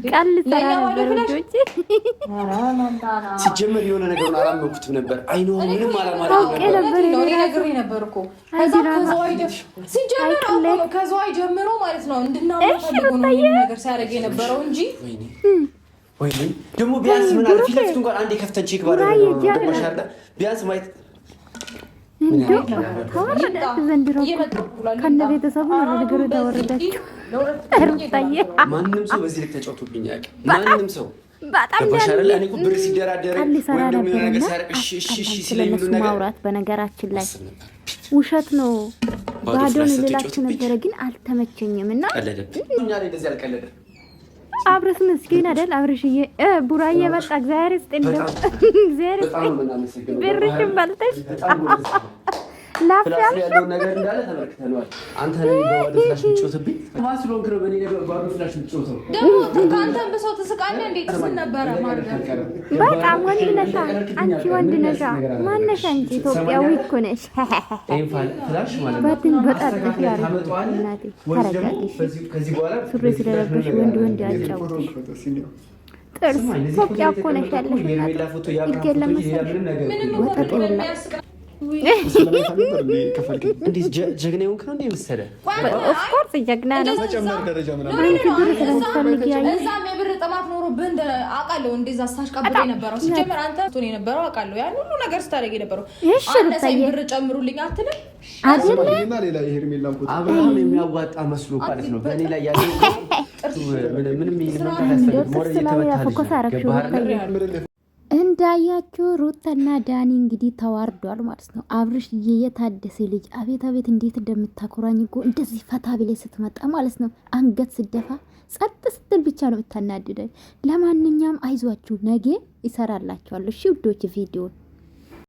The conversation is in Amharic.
ቃል ሰራ ነበር ልጆች ሲጀመር የሆነ ነገር አላመኩትም ነበር። አይኖ ምንም ነበር ነበርኩ ሲጀመር ከዘዋይ ጀምሮ ማለት ነው እንድናመጣ ነገር ሲያደርግ የነበረው እንጂ ወይኔ ደግሞ ቢያንስ ምን አለ ፊት ለፊት እንኳን አንዴ ከፍተን ቼክ ባደረገው ደግሞ ሻርዳ ቢያንስ ማየት ዘንድሮ ከነ ቤተሰቡ ነገሩ ተወረዳችሁ። ማንም ሰው በዚህ ልክ ተጫውቶብኝ ያውቅ ማንም ሰው በጣም ተሻለ እኔ እኮ ብር ሲደራደር ወይ ደግሞ ነገር ሳርቅ እሺ ስለሚሉ ነገር ማውራት በነገራችን ላይ ውሸት ነው። ባዶን ልላችሁ ነበር ግን አልተመቸኝም እና ቀለደብኝ እኛ ላይ እንደዚህ አልቀለደ አብረስ ምስኪን አይደል አብረሽዬ ቡራዬ በቃ እግዚአብሔር ይስጥልኝ እግዚአብሔር ይስጥልኝ ብርሽን በልተሽ ላፍያል ያለው ነገር እንዳለ ተመልክተናል። አንተ ነህ በዋድ ፍላሽ ምጮትብኝ ማስሎን ክሮ በኔ ነገር በዋድ ፍላሽ ምጮተው ደግሞ ካንተም በሰው ተስቃለ እንዴት ነበር ማለት በቃ ወንድ ነሽ አንቺ ወንድ ነሽ ማነሽ አንቺ ኢትዮጵያዊ እኮ ነሽ ኤንፋል ፍላሽ ማለት ነው በጣም ያለው እናቴ ተረጋጊሽ ከዚህ በኋላ ሱሪ ስለለበሽ ወንድ ያጫውትሽ ጥርስ ኢትዮጵያ እኮ ነሽ ያለሽ ይገለም ምንም ወጣጤ ወላ እንዴት ጀግና ይሆንክ ነው እንዴ መሰለህ? ኦፍ ኮርስ ጀግና ነው። መጨመር ደረጃ ምናምን አንቺ ብር ስለምትፈልጊ ያይ እዛም የብር ጥማት ኖሮብህ አውቃለሁ። እንደዛ ሳሽቃብጥ የነበረው ሲጀምር አንተ ቶን የነበረው አውቃለሁ። ያን ሁሉ ነገር ስታደርግ የነበረው አንተ ሳይ ብር ጨምሩልኝ አትልም አይደለም? ሌላ የሄርሜላ ቁጥር አብርሃም የሚያዋጣ መስሎ ማለት ነው። በእኔ ላይ ያለው ምንም ይልመጣ ሞር እየተመታለች እንዳያችሁ ሩታና ዳኒ እንግዲህ ተዋርዷል ማለት ነው። አብርሽ የታደሰ ልጅ አቤት አቤት እንዴት እንደምታኮራኝ እኮ እንደዚህ ፈታ ብለ ስትመጣ ማለት ነው። አንገት ስደፋ ጸጥ ስትል ብቻ ነው የምታናድደኝ። ለማንኛውም አይዟችሁ ነገ ይሰራላችኋል። እሺ ውዶች ቪዲዮ